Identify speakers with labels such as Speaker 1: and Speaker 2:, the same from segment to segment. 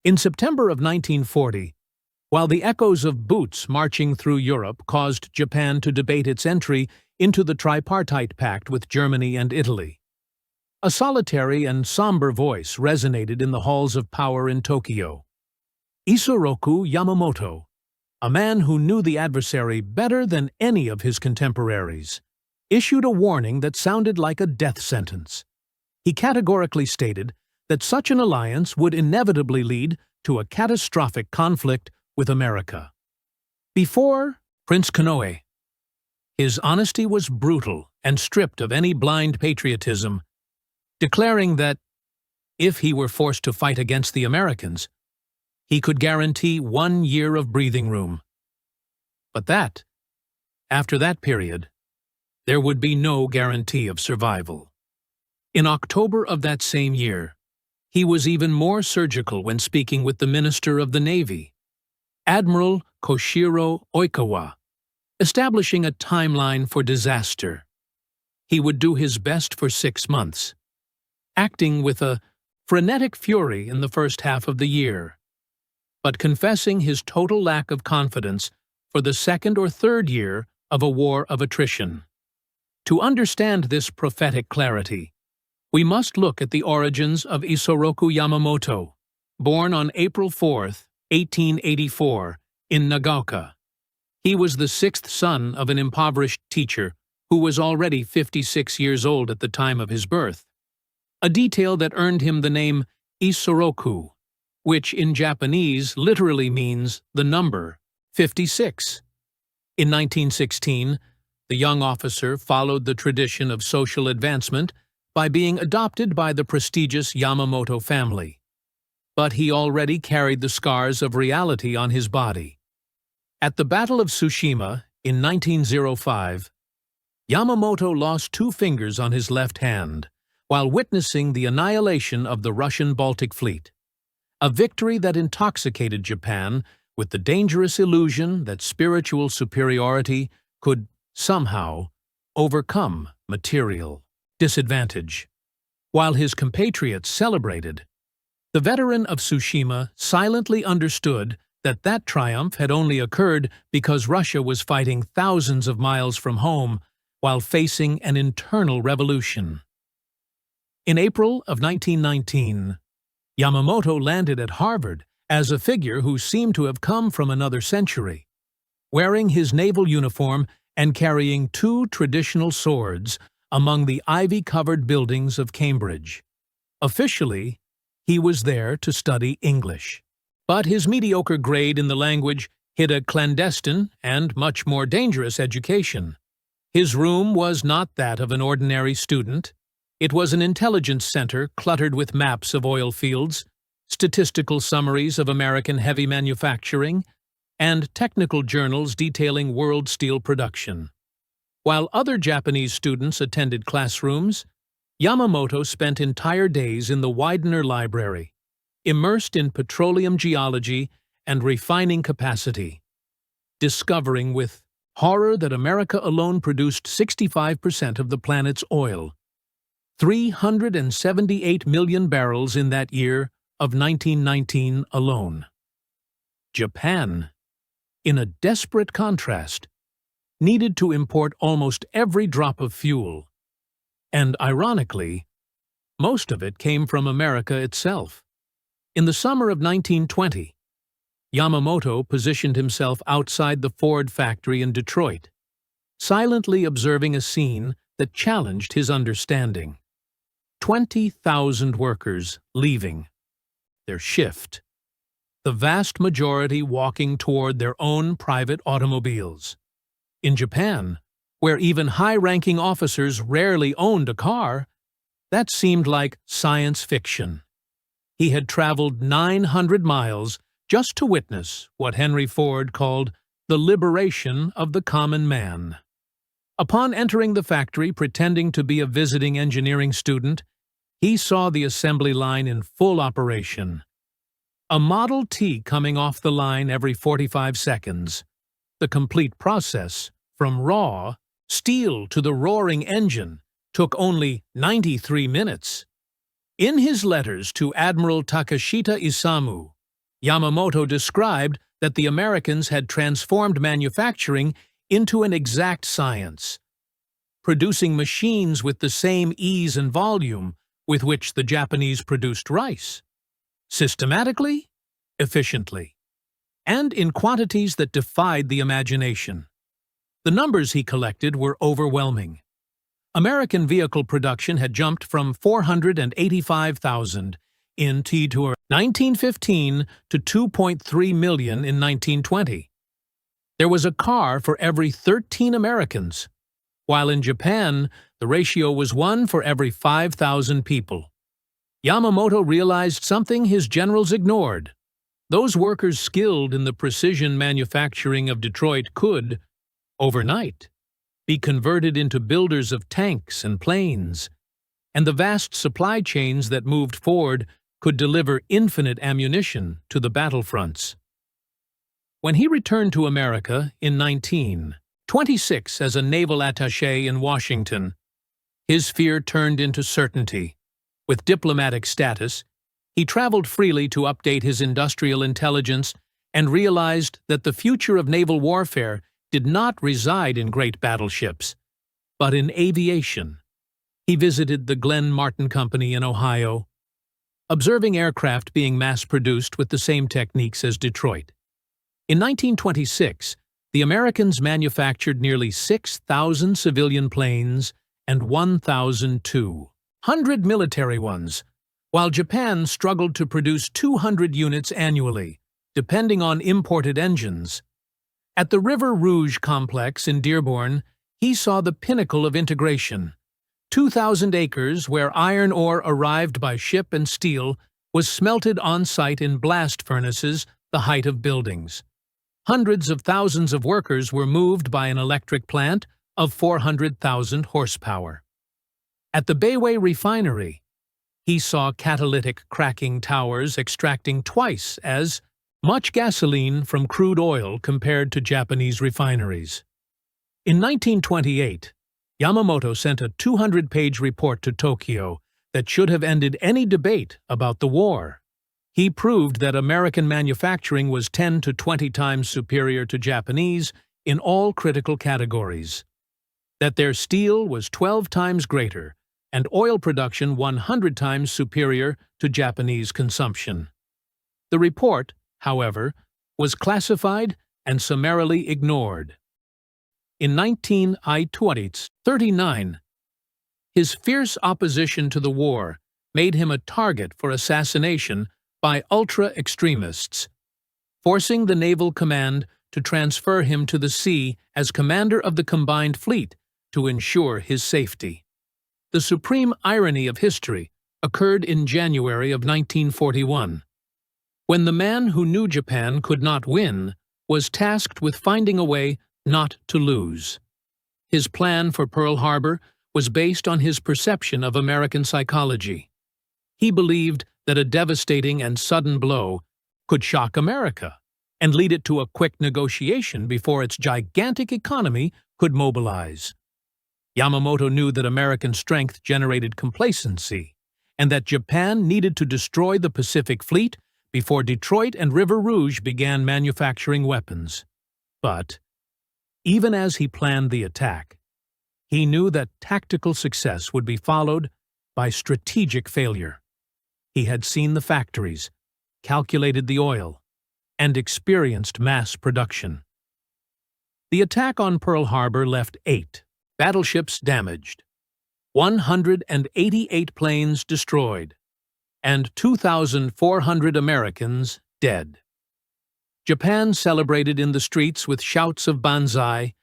Speaker 1: In September of 1940, while the echoes of boots marching through Europe caused Japan to debate its entry into the tripartite pact with Germany and Italy, a solitary and somber voice resonated in the halls of power in Tokyo. Isoroku Yamamoto, a man who knew the adversary better than any of his contemporaries, issued a warning that sounded like a death sentence. He categorically stated that such an alliance would inevitably lead to a catastrophic conflict with America. Before Prince Konoe, his honesty was brutal and stripped of any blind patriotism, declaring that, if he were forced to fight against the Americans, he could guarantee 1 year of breathing room. But that, after that period, there would be no guarantee of survival. In October of that same year, he was even more surgical when speaking with the Minister of the Navy, Admiral Koshiro Oikawa, establishing a timeline for disaster. He would do his best for 6 months, acting with a frenetic fury in the first half of the year, but confessing his total lack of confidence for the second or third year of a war of attrition. To understand this prophetic clarity, we must look at the origins of Isoroku Yamamoto, born on April 4, 1884, in Nagaoka. He was the 6th son of an impoverished teacher who was already 56 years old at the time of his birth, a detail that earned him the name Isoroku, which in Japanese literally means the number 56. In 1916, the young officer followed the tradition of social advancement by being adopted by the prestigious Yamamoto family. But he already carried the scars of reality on his body. At the Battle of Tsushima in 1905, Yamamoto lost 2 fingers on his left hand while witnessing the annihilation of the Russian Baltic Fleet, a victory that intoxicated Japan with the dangerous illusion that spiritual superiority could somehow overcome material disadvantage. While his compatriots celebrated, the veteran of Tsushima silently understood that that triumph had only occurred because Russia was fighting thousands of miles from home while facing an internal revolution. In April of 1919, Yamamoto landed at Harvard as a figure who seemed to have come from another century, wearing his naval uniform and carrying 2 traditional swords among the ivy-covered buildings of Cambridge. Officially, he was there to study English, but his mediocre grade in the language hid a clandestine and much more dangerous education. His room was not that of an ordinary student. It was an intelligence center cluttered with maps of oil fields, statistical summaries of American heavy manufacturing, and technical journals detailing world steel production. While other Japanese students attended classrooms, Yamamoto spent entire days in the Widener Library, immersed in petroleum geology and refining capacity, discovering with horror that America alone produced 65% of the planet's oil, 378 million barrels in that year of 1919 alone. Japan, in a desperate contrast, needed to import almost every drop of fuel, and ironically, most of it came from America itself. In the summer of 1920, Yamamoto positioned himself outside the Ford factory in Detroit, silently observing a scene that challenged his understanding. 20,000 workers leaving their shift, the vast majority walking toward their own private automobiles. In Japan, where even high-ranking officers rarely owned a car, that seemed like science fiction. He had traveled 900 miles just to witness what Henry Ford called the liberation of the common man. Upon entering the factory pretending to be a visiting engineering student, he saw the assembly line in full operation. A Model T coming off the line every 45 seconds. The complete process, from raw steel to the roaring engine, took only 93 minutes. In his letters to Admiral Takashita Isamu, Yamamoto described that the Americans had transformed manufacturing into an exact science, producing machines with the same ease and volume with which the Japanese produced rice, systematically, efficiently, and in quantities that defied the imagination. The numbers he collected were overwhelming. American vehicle production had jumped from 485,000 in T-Tour 1915 to 2.3 million in 1920. There was a car for every 13 Americans, while in Japan, the ratio was 1 for every 5,000 people. Yamamoto realized something his generals ignored. Those workers skilled in the precision manufacturing of Detroit could, overnight, be converted into builders of tanks and planes, and the vast supply chains that moved forward could deliver infinite ammunition to the battlefronts. When he returned to America in 1926 as a naval attaché in Washington, his fear turned into certainty. With diplomatic status, he traveled freely to update his industrial intelligence and realized that the future of naval warfare did not reside in great battleships, but in aviation. He visited the Glenn Martin Company in Ohio, observing aircraft being mass-produced with the same techniques as Detroit. In 1926, the Americans manufactured nearly 6,000 civilian planes and 1,200 military ones, while Japan struggled to produce 200 units annually, depending on imported engines. At the River Rouge complex in Dearborn, he saw the pinnacle of integration. 2,000 acres where iron ore arrived by ship and steel was smelted on-site in blast furnaces the height of buildings. Hundreds of thousands of workers were moved by an electric plant of 400,000 horsepower. At the Bayway refinery, he saw catalytic cracking towers extracting twice as much gasoline from crude oil compared to Japanese refineries. In 1928, Yamamoto sent a 200-page report to Tokyo that should have ended any debate about the war. He proved that American manufacturing was 10 to 20 times superior to Japanese in all critical categories, that their steel was 12 times greater and oil production 100 times superior to Japanese consumption. The report, however, was classified and summarily ignored. In 1939, his fierce opposition to the war made him a target for assassination by ultra-extremists, forcing the Naval Command to transfer him to the sea as commander of the combined fleet to ensure his safety. The supreme irony of history occurred in January of 1941, when the man who knew Japan could not win was tasked with finding a way not to lose. His plan for Pearl Harbor was based on his perception of American psychology. He believed that a devastating and sudden blow could shock America and lead it to a quick negotiation before its gigantic economy could mobilize. Yamamoto knew that American strength generated complacency and that Japan needed to destroy the Pacific Fleet before Detroit and River Rouge began manufacturing weapons. But, even as he planned the attack, he knew that tactical success would be followed by strategic failure. He had seen the factories, calculated the oil, and experienced mass production. The attack on Pearl Harbor left 8 battleships damaged, 188 planes destroyed, and 2,400 Americans dead. Japan celebrated in the streets with shouts of banzai,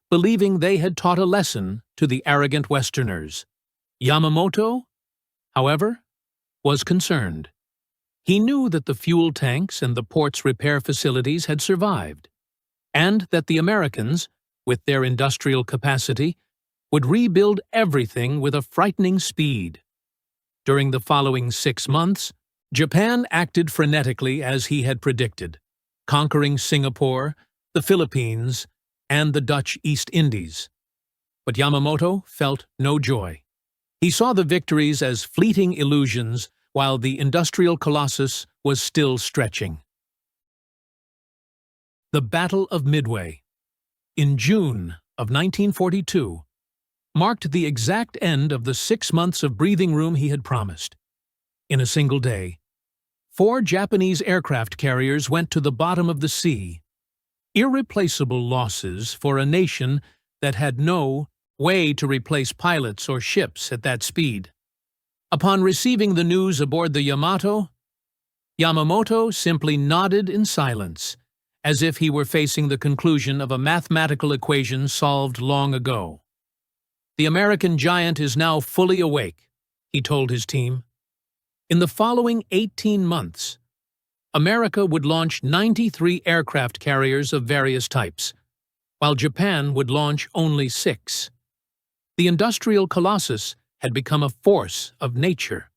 Speaker 1: believing they had taught a lesson to the arrogant Westerners. Yamamoto, however, was concerned. He knew that the fuel tanks and the port's repair facilities had survived, and that the Americans, with their industrial capacity, would rebuild everything with a frightening speed. During the following 6 months, Japan acted frenetically as he had predicted, conquering Singapore, the Philippines, and the Dutch East Indies. But Yamamoto felt no joy. He saw the victories as fleeting illusions while the industrial colossus was still stretching. The Battle of Midway, in June of 1942, marked the exact end of the 6 months of breathing room he had promised. In a single day, 4 Japanese aircraft carriers went to the bottom of the sea, irreplaceable losses for a nation that had no way to replace pilots or ships at that speed. Upon receiving the news aboard the Yamamoto simply nodded in silence, as if he were facing the conclusion of a mathematical equation solved long ago. "The American giant is now fully awake," he told his team. In the following 18 months, America would launch 93 aircraft carriers of various types, while Japan would launch only 6. The industrial colossus had become a force of nature.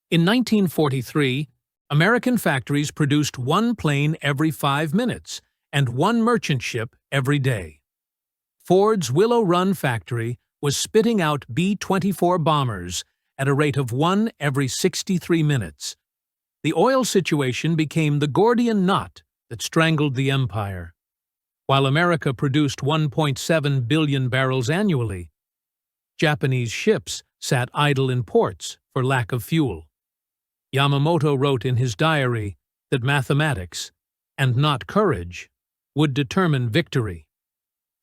Speaker 1: In 1943, American factories produced 1 plane every 5 minutes and 1 merchant ship every day. Ford's Willow Run factory was spitting out B-24 bombers at a rate of 1 every 63 minutes. The oil situation became the Gordian knot that strangled the empire. While America produced 1.7 billion barrels annually, Japanese ships sat idle in ports for lack of fuel. Yamamoto wrote in his diary that mathematics, and not courage, would determine victory,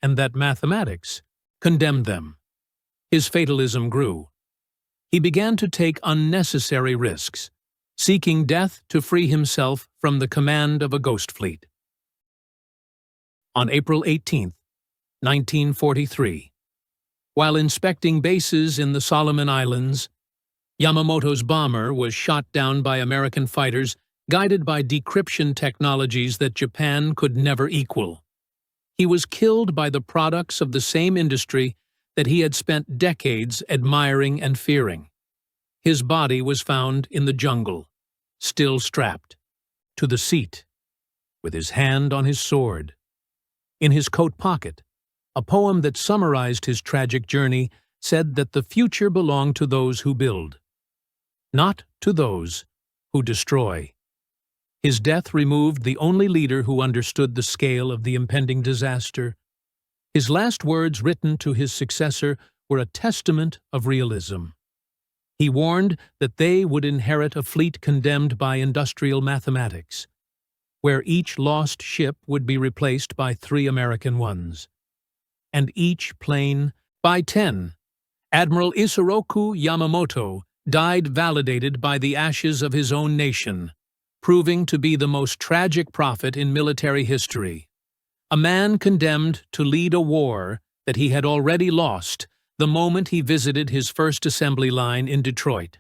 Speaker 1: and that mathematics condemned them. His fatalism grew. He began to take unnecessary risks, seeking death to free himself from the command of a ghost fleet. On April 18, 1943, while inspecting bases in the Solomon Islands, Yamamoto's bomber was shot down by American fighters guided by decryption technologies that Japan could never equal. He was killed by the products of the same industry that he had spent decades admiring and fearing. His body was found in the jungle, still strapped to the seat, with his hand on his sword. In his coat pocket, a poem that summarized his tragic journey said that the future belonged to those who build, not to those who destroy. His death removed the only leader who understood the scale of the impending disaster. His last words written to his successor were a testament of realism. He warned that they would inherit a fleet condemned by industrial mathematics, where each lost ship would be replaced by 3 American ones, and each plane by 10. Admiral Isoroku Yamamoto died validated by the ashes of his own nation, proving to be the most tragic prophet in military history. A man condemned to lead a war that he had already lost the moment he visited his first assembly line in Detroit.